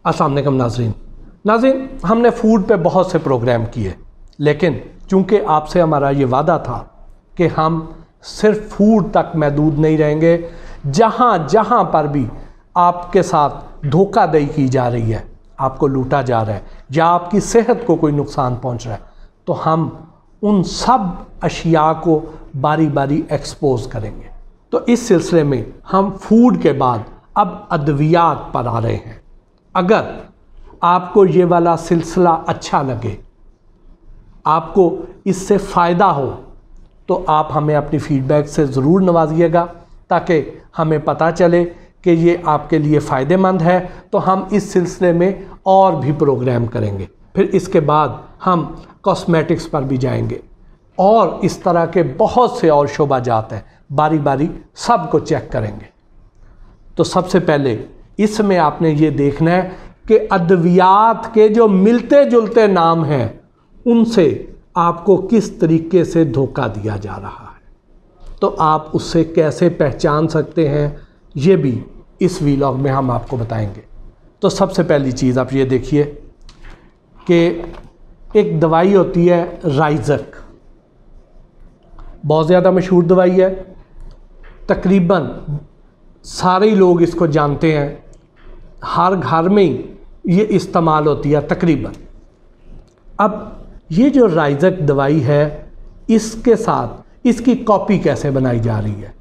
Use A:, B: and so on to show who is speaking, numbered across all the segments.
A: अस्सलाम वालेकुम नाज़रीन, हमने फूड पे बहुत से प्रोग्राम किए, लेकिन चूँकि आपसे हमारा ये वादा था कि हम सिर्फ फूड तक महदूद नहीं रहेंगे। जहाँ जहाँ पर भी आपके साथ धोखाधड़ी की जा रही है, आपको लूटा जा रहा है या आपकी सेहत को कोई नुकसान पहुँच रहा है, तो हम उन सब अशिया को बारी बारी एक्सपोज करेंगे। तो इस सिलसिले में हम फूड के बाद अब अद्वियात पर आ रहे हैं। अगर आपको ये वाला सिलसिला अच्छा लगे, आपको इससे फ़ायदा हो, तो आप हमें अपनी फ़ीडबैक से ज़रूर नवाजिएगा, ताकि हमें पता चले कि ये आपके लिए फ़ायदेमंद है। तो हम इस सिलसिले में और भी प्रोग्राम करेंगे। फिर इसके बाद हम कॉस्मेटिक्स पर भी जाएंगे और इस तरह के बहुत से और शोबाजात हैं, बारी बारी सब को चेक करेंगे। तो सबसे पहले इसमें आपने ये देखना है कि अद्वियात के जो मिलते जुलते नाम हैं, उनसे आपको किस तरीके से धोखा दिया जा रहा है, तो आप उससे कैसे पहचान सकते हैं, ये भी इस वीलॉग में हम आपको बताएंगे। तो सबसे पहली चीज़ आप ये देखिए कि एक दवाई होती है राइजक, बहुत ज़्यादा मशहूर दवाई है, तकरीबन सारे लोग इसको जानते हैं, हर घर में ही ये इस्तेमाल होती है तकरीबन। अब ये जो राइजक दवाई है, इसके साथ इसकी कॉपी कैसे बनाई जा रही है,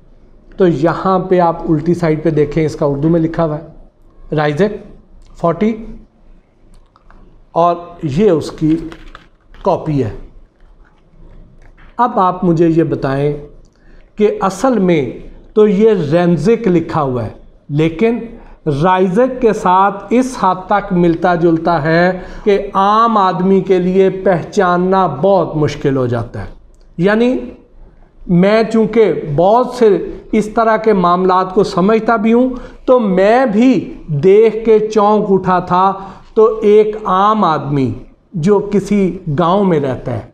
A: तो यहाँ पे आप उल्टी साइड पे देखें, इसका उर्दू में लिखा हुआ है राइजक 40 और ये उसकी कॉपी है। अब आप मुझे ये बताएं कि असल में तो ये रेंजिक लिखा हुआ है, लेकिन राइजक के साथ इस हद तक मिलता जुलता है कि आम आदमी के लिए पहचानना बहुत मुश्किल हो जाता है। यानी मैं चूँकि बहुत से इस तरह के मामलात को समझता भी हूँ, तो मैं भी देख के चौंक उठा था। तो एक आम आदमी जो किसी गांव में रहता है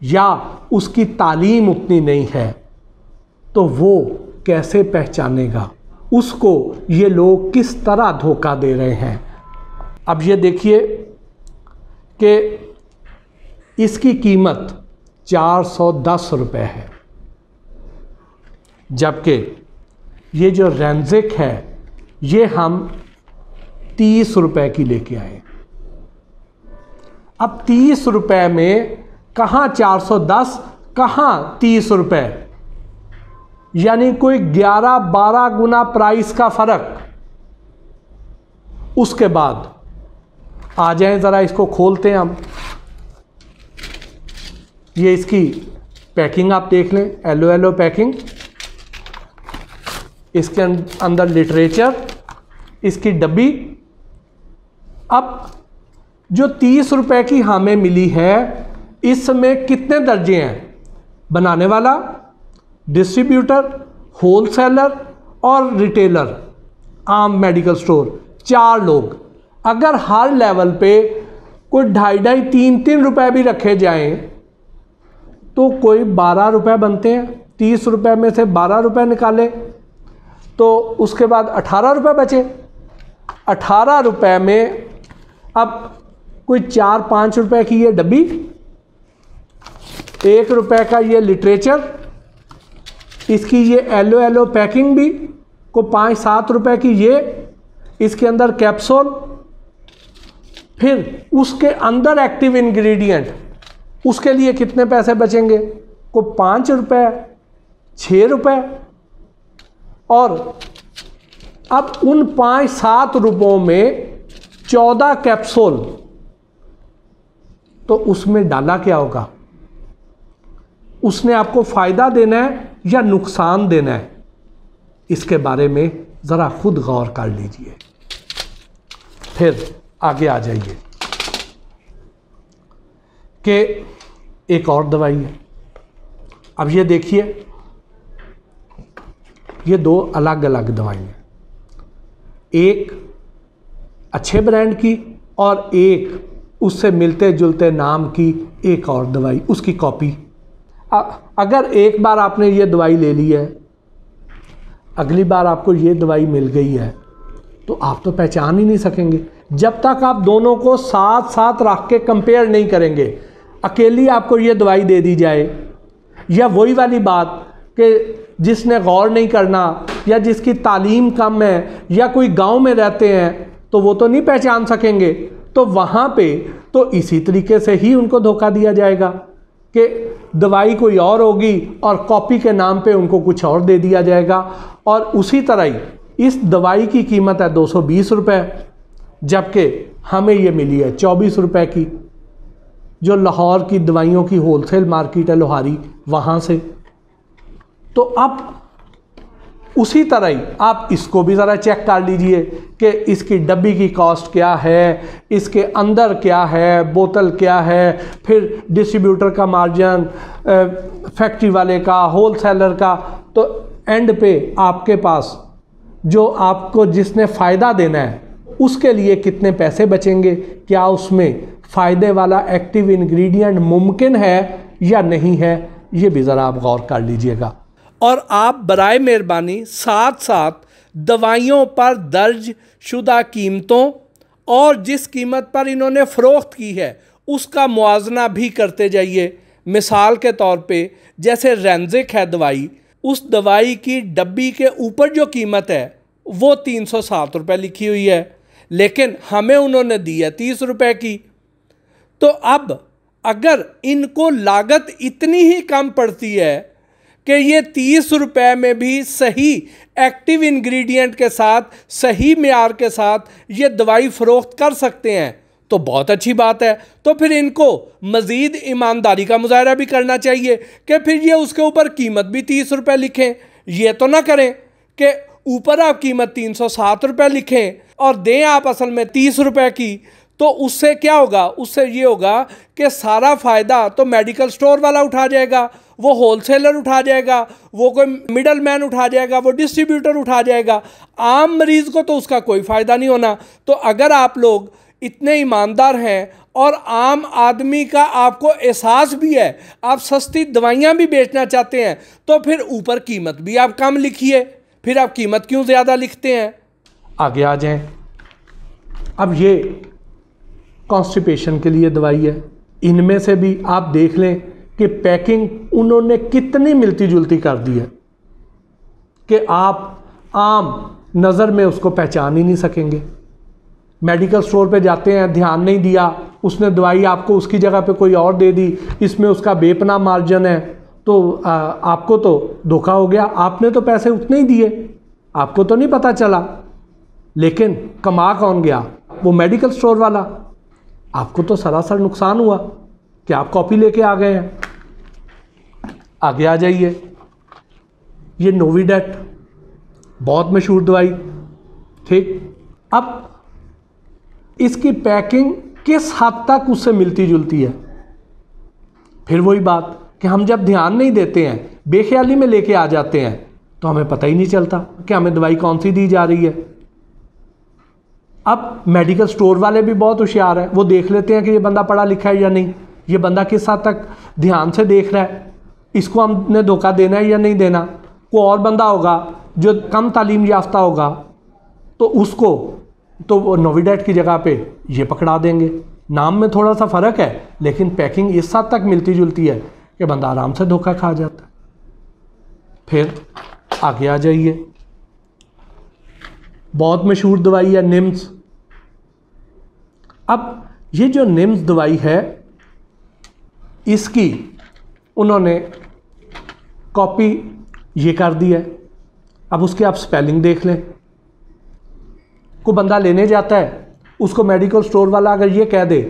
A: या उसकी तालीम उतनी नहीं है, तो वो कैसे पहचानेगा, उसको ये लोग किस तरह धोखा दे रहे हैं। अब ये देखिए कि इसकी कीमत 410 रुपये है, जबकि ये जो रेंजिक है ये हम 30 रुपये की लेके आए। अब 30 रुपये में कहाँ 410, कहाँ 30 रुपये, यानी कोई 11-12 गुना प्राइस का फ़र्क। उसके बाद आ जाएं, ज़रा इसको खोलते हैं हम। ये इसकी पैकिंग आप देख लें, येलो पैकिंग, इसके अंदर लिटरेचर, इसकी डब्बी। अब जो 30 रुपये की हमें मिली है, इसमें कितने दर्जे हैं, बनाने वाला, डिस्ट्रीब्यूटर, होलसेलर और रिटेलर, आम मेडिकल स्टोर, 4 लोग। अगर हर लेवल पे कोई 2.5, 3 रुपए भी रखे जाएं, तो कोई 12 रुपए बनते हैं। 30 रुपए में से 12 रुपए निकाले तो उसके बाद 18 रुपए बचे। 18 रुपए में अब कोई 4-5 रुपए की ये डब्बी, 1 रुपए का ये लिटरेचर, इसकी ये येलो पैकिंग भी को 5-7 रुपए की ये, इसके अंदर कैप्सूल, फिर उसके अंदर एक्टिव इंग्रेडिएंट, उसके लिए कितने पैसे बचेंगे, को 5 रुपए, 6 रुपए। और अब उन 5-7 रुपयों में 14 कैप्सूल, तो उसमें डाला क्या होगा, उसने आपको फ़ायदा देना है या नुकसान देना है, इसके बारे में ज़रा खुद गौर कर लीजिए। फिर आगे आ जाइए कि एक और दवाई है। अब ये देखिए, ये 2 अलग अलग दवाई हैं, एक अच्छे ब्रांड की और एक उससे मिलते जुलते नाम की एक और दवाई, उसकी कॉपी। अगर एक बार आपने ये दवाई ले ली है, अगली बार आपको ये दवाई मिल गई है, तो आप तो पहचान ही नहीं सकेंगे। जब तक आप दोनों को साथ साथ रख के कंपेयर नहीं करेंगे। अकेली आपको ये दवाई दे दी जाए, या वही वाली बात कि जिसने गौर नहीं करना या जिसकी तालीम कम है या कोई गांव में रहते हैं तो वो तो नहीं पहचान सकेंगे, तो वहाँ पे तो इसी तरीके से ही उनको धोखा दिया जाएगा कि दवाई कोई और होगी और कॉपी के नाम पे उनको कुछ और दे दिया जाएगा। और उसी तरह ही इस दवाई की कीमत है 220 रुपये, जबकि हमें ये मिली है 24 रुपये की, जो लाहौर की दवाइयों की होलसेल मार्केट है लोहारी, वहाँ से। तो अब उसी तरह ही आप इसको भी ज़रा चेक कर लीजिए कि इसकी डब्बी की कॉस्ट क्या है, इसके अंदर क्या है, बोतल क्या है, फिर डिस्ट्रीब्यूटर का मार्जिन, फैक्ट्री वाले का, होलसेलर का। तो एंड पे आपके पास जो आपको जिसने फ़ायदा देना है उसके लिए कितने पैसे बचेंगे, क्या उसमें फ़ायदे वाला एक्टिव इंग्रेडिएंट मुमकिन है या नहीं है, ये भी ज़रा आप गौर कर लीजिएगा। और आप बराए मेहरबानी साथ साथ दवाइयों पर दर्ज शुदा कीमतों और जिस कीमत पर इन्होंने फ़रोख्त की है उसका मुआवजना भी करते जाइए। मिसाल के तौर पे जैसे रेंजिक है दवाई, उस दवाई की डब्बी के ऊपर जो कीमत है वो 307 रुपये लिखी हुई है, लेकिन हमें उन्होंने दी है 30 रुपये की। तो अब अगर इनको लागत इतनी ही कम पड़ती है कि ये 30 रुपये में भी सही एक्टिव इंग्रेडिएंट के साथ, सही मेयार के साथ ये दवाई फ़रोख्त कर सकते हैं, तो बहुत अच्छी बात है। तो फिर इनको मज़ीद ईमानदारी का मुजाहरा भी करना चाहिए कि फिर ये उसके ऊपर कीमत भी 30 रुपये लिखें। ये तो ना करें कि ऊपर आप कीमत 307 रुपये लिखें और दें आप असल में 30 रुपये की। तो उससे क्या होगा, उससे ये होगा कि सारा फ़ायदा तो मेडिकल स्टोर वाला उठा जाएगा, वो होलसेलर उठा जाएगा, वो कोई मिडल मैन उठा जाएगा, वो डिस्ट्रीब्यूटर उठा जाएगा। आम मरीज़ को तो उसका कोई फ़ायदा नहीं होना। तो अगर आप लोग इतने ईमानदार हैं और आम आदमी का आपको एहसास भी है, आप सस्ती दवाइयाँ भी बेचना चाहते हैं, तो फिर ऊपर कीमत भी आप कम लिखिए। फिर आप कीमत क्यों ज़्यादा लिखते हैं? आगे आ जाएं। अब ये कॉन्स्टिपेशन के लिए दवाई है, इनमें से भी आप देख लें कि पैकिंग उन्होंने कितनी मिलती जुलती कर दी है कि आप आम नज़र में उसको पहचान ही नहीं सकेंगे। मेडिकल स्टोर पे जाते हैं, ध्यान नहीं दिया, उसने दवाई आपको उसकी जगह पे कोई और दे दी, इसमें उसका बेपना मार्जिन है, तो आपको तो धोखा हो गया। आपने तो पैसे उतने ही दिए, आपको तो नहीं पता चला, लेकिन कमा कौन गया? वो मेडिकल स्टोर वाला। आपको तो सरासर नुकसान हुआ कि आप कॉपी लेके आ गए हैं। आगे आ जाइए। ये नोविडेट बहुत मशहूर दवाई, ठीक। अब इसकी पैकिंग किस हद तक उससे मिलती जुलती है? फिर वही बात कि हम जब ध्यान नहीं देते हैं, बेख्याली में लेके आ जाते हैं, तो हमें पता ही नहीं चलता कि हमें दवाई कौन सी दी जा रही है। अब मेडिकल स्टोर वाले भी बहुत होशियार हैं, वो देख लेते हैं कि ये बंदा पढ़ा लिखा है या नहीं, ये बंदा किस हद तक ध्यान से देख रहा है, इसको हमने धोखा देना है या नहीं देना। कोई और बंदा होगा जो कम तालीम याफ्ता होगा, तो उसको तो वो नोविडेट की जगह पे ये पकड़ा देंगे। नाम में थोड़ा सा फ़र्क है, लेकिन पैकिंग इस हद तक मिलती जुलती है कि बंदा आराम से धोखा खा जाता है। फिर आगे आ जाइए। बहुत मशहूर दवाई है निम्स। अब ये जो निम्स दवाई है, इसकी उन्होंने कॉपी ये कर दी है। अब उसके आप स्पेलिंग देख लें। कोई बंदा लेने जाता है, उसको मेडिकल स्टोर वाला अगर ये कह दे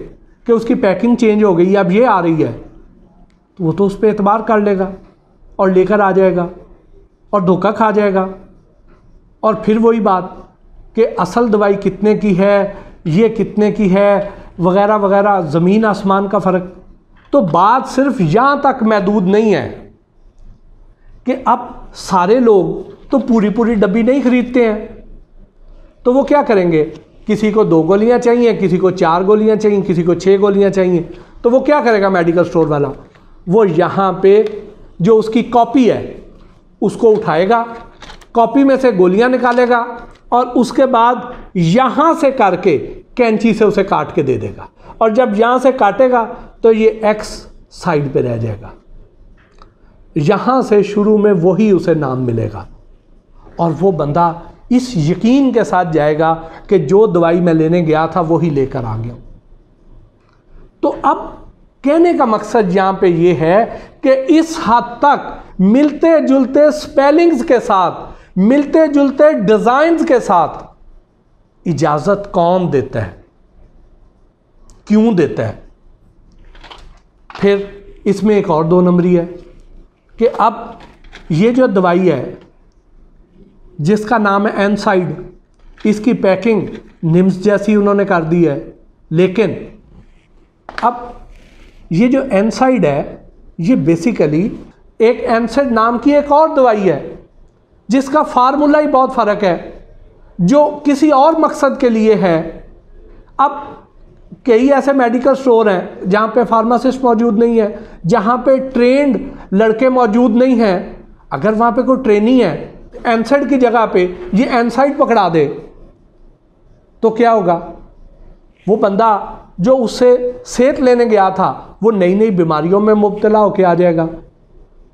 A: कि उसकी पैकिंग चेंज हो गई, अब ये आ रही है, तो वो तो उस पर एतबार कर लेगा और लेकर आ जाएगा और धोखा खा जाएगा। और फिर वही बात कि असल दवाई कितने की है, ये कितने की है, वगैरह वगैरह, ज़मीन आसमान का फ़र्क। तो बात सिर्फ यहाँ तक महदूद नहीं है कि अब सारे लोग तो पूरी पूरी डब्बी नहीं ख़रीदते हैं, तो वो क्या करेंगे? किसी को 2 गोलियाँ चाहिए, किसी को 4 गोलियाँ चाहिए, किसी को 6 गोलियाँ चाहिए। तो वो क्या करेगा मेडिकल स्टोर वाला? वो यहाँ पे जो उसकी कॉपी है उसको उठाएगा, कॉपी में से गोलियाँ निकालेगा और उसके बाद यहाँ से करके कैंची से उसे काट के दे देगा, और जब यहाँ से काटेगा तो ये एक्स साइड पे रह जाएगा। यहाँ से शुरू में वही उसे नाम मिलेगा और वो बंदा इस यकीन के साथ जाएगा कि जो दवाई मैं लेने गया था वही लेकर आ गया। तो अब कहने का मकसद यहाँ पे ये है कि इस हद तक मिलते जुलते स्पेलिंग्स के साथ, मिलते जुलते डिज़ाइंस के साथ इजाज़त कौन देता है, क्यों देता है। फिर इसमें एक और 2 नंबरी है कि अब ये जो दवाई है जिसका नाम है एनसाइड, इसकी पैकिंग निम्स जैसी उन्होंने कर दी है, लेकिन अब ये जो एनसाइड है ये बेसिकली एक एनसाइड नाम की एक और दवाई है जिसका फार्मूला ही बहुत फ़र्क है, जो किसी और मकसद के लिए है। अब कई ऐसे मेडिकल स्टोर हैं जहाँ पे फार्मासिस्ट मौजूद नहीं है, जहाँ पे ट्रेंड लड़के मौजूद नहीं हैं। अगर वहाँ पे कोई ट्रेनी है, एनसाइड की जगह पे ये एनसाइड पकड़ा दे तो क्या होगा, वो बंदा जो उससे सेहत लेने गया था वो नई नई बीमारियों में मुब्तला होकर आ जाएगा।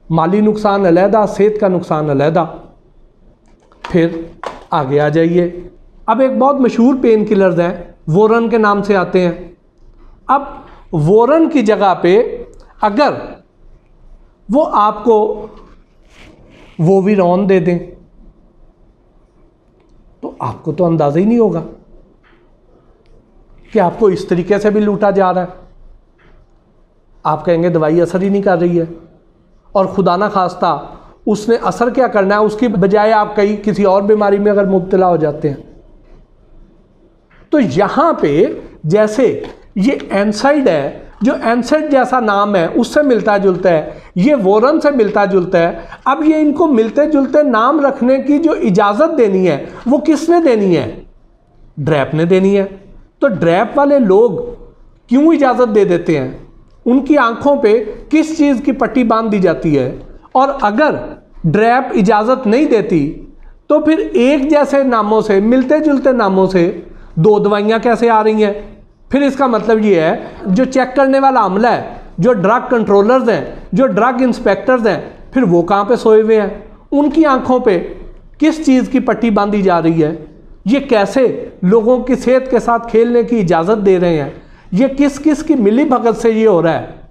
A: माली नुकसान अलहदा, सेहत का नुकसान अलहदा। फिर आगे आ जाइए, अब एक बहुत मशहूर पेन किलर्स हैं, वोरन के नाम से आते हैं। अब वोरन की जगह पे अगर वो आपको वोविरॉन दे दें तो आपको तो अंदाज़ा ही नहीं होगा कि आपको इस तरीके से भी लूटा जा रहा है। आप कहेंगे दवाई असर ही नहीं कर रही है, और खुदा ना खास्ता उसने असर क्या करना है, उसकी बजाय आप कहीं किसी और बीमारी में अगर मुब्तला हो जाते हैं। तो यहाँ पे जैसे ये एनसाइड है, जो एनसाइड जैसा नाम है उससे मिलता जुलता है, ये वोरन से मिलता जुलता है। अब ये इनको मिलते जुलते नाम रखने की जो इजाज़त देनी है वो किसने देनी है, ड्रैप ने देनी है। तो ड्रैप वाले लोग क्यों इजाज़त दे देते हैं, उनकी आंखों पे किस चीज़ की पट्टी बांध दी जाती है, और अगर ड्रैप इजाज़त नहीं देती तो फिर एक जैसे नामों से, मिलते जुलते नामों से 2 दवाइयाँ कैसे आ रही हैं। फिर इसका मतलब ये है जो चेक करने वाला अमला है, जो ड्रग कंट्रोलर्स हैं, जो ड्रग इंस्पेक्टर्स हैं, फिर वो कहाँ पे सोए हुए हैं, उनकी आंखों पे किस चीज़ की पट्टी बांधी जा रही है, ये कैसे लोगों की सेहत के साथ खेलने की इजाज़त दे रहे हैं, ये किस किस की मिली भगत से ये हो रहा है,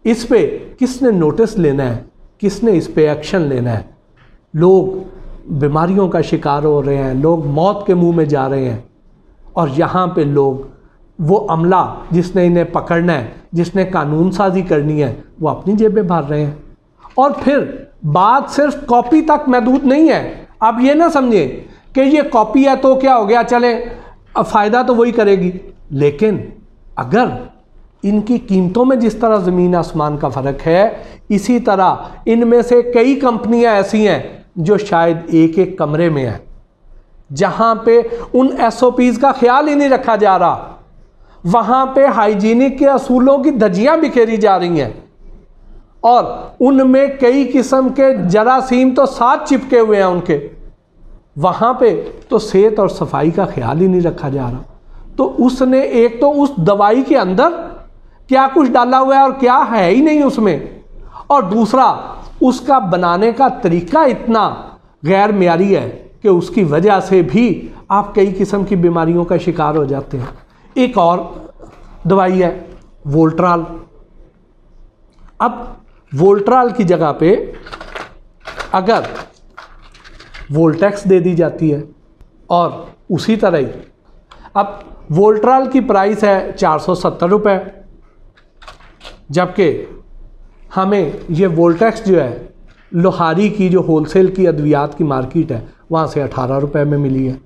A: इस पे किसने नोटिस लेना है, किसने इस पे एक्शन लेना है। लोग बीमारियों का शिकार हो रहे हैं, लोग मौत के मुंह में जा रहे हैं, और यहाँ पे लोग वो अमला जिसने इन्हें पकड़ना है, जिसने कानून साजी करनी है, वो अपनी जेबें भर रहे हैं। और फिर बात सिर्फ कॉपी तक महदूद नहीं है। आप ये ना समझें कि ये कॉपी है तो क्या हो गया, चले फ़ायदा तो वही करेगी, लेकिन अगर इनकी कीमतों में जिस तरह ज़मीन आसमान का फ़र्क है, इसी तरह इनमें से कई कंपनियां ऐसी हैं जो शायद एक एक कमरे में हैं, जहां पे उन SOPs का ख्याल ही नहीं रखा जा रहा, वहाँ पे हाइजीनिक के असूलों की धज्जियाँ बिखेरी जा रही हैं, और उनमें कई किस्म के जरासीम तो साथ चिपके हुए हैं उनके। वहाँ पे तो सेहत और सफाई का ख्याल ही नहीं रखा जा रहा। तो उसने एक तो उस दवाई के अंदर क्या कुछ डाला हुआ है और क्या है ही नहीं उसमें, और दूसरा उसका बनाने का तरीका इतना गैर मियारी है कि उसकी वजह से भी आप कई किस्म की बीमारियों का शिकार हो जाते हैं। एक और दवाई है वोल्ट्राल। अब वोल्ट्राल की जगह पे अगर वोल्टेक्स दे दी जाती है, और उसी तरह ही अब वोल्ट्राल की प्राइस है 470 रुपये, जबकि हमें ये वोल्टेक्स जो है लोहारी की जो होलसेल की अद्वियात की मार्केट है वहाँ से 18 रुपये में मिली है।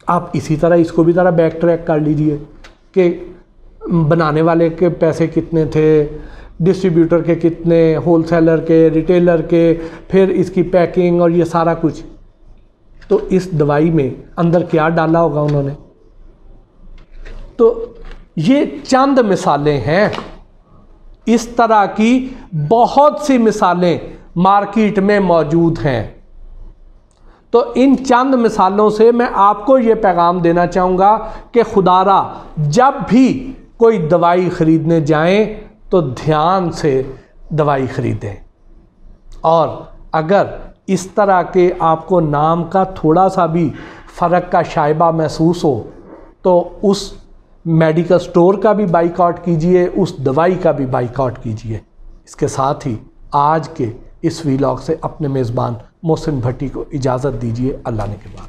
A: आप इसी तरह इसको भी ज़रा बैक ट्रैक कर लीजिए कि बनाने वाले के पैसे कितने थे, डिस्ट्रीब्यूटर के कितने, होलसेलर के, रिटेलर के, फिर इसकी पैकिंग और ये सारा कुछ। तो इस दवाई में अंदर क्या डाला होगा उन्होंने। तो ये चंद मिसालें हैं, इस तरह की बहुत सी मिसालें मार्केट में मौजूद हैं। तो इन चंद मिसालों से मैं आपको ये पैगाम देना चाहूँगा कि खुदारा जब भी कोई दवाई ख़रीदने जाएं तो ध्यान से दवाई ख़रीदें। और अगर इस तरह के आपको नाम का थोड़ा सा भी फ़र्क का शायबा महसूस हो तो उस मेडिकल स्टोर का भी बाइकआउट कीजिए, उस दवाई का भी बाइकआउट कीजिए। इसके साथ ही आज के इस वीलॉग से अपने मेज़बान मोहसिन भट्टी को इजाज़त दीजिए। अल्लाह ने के बाद।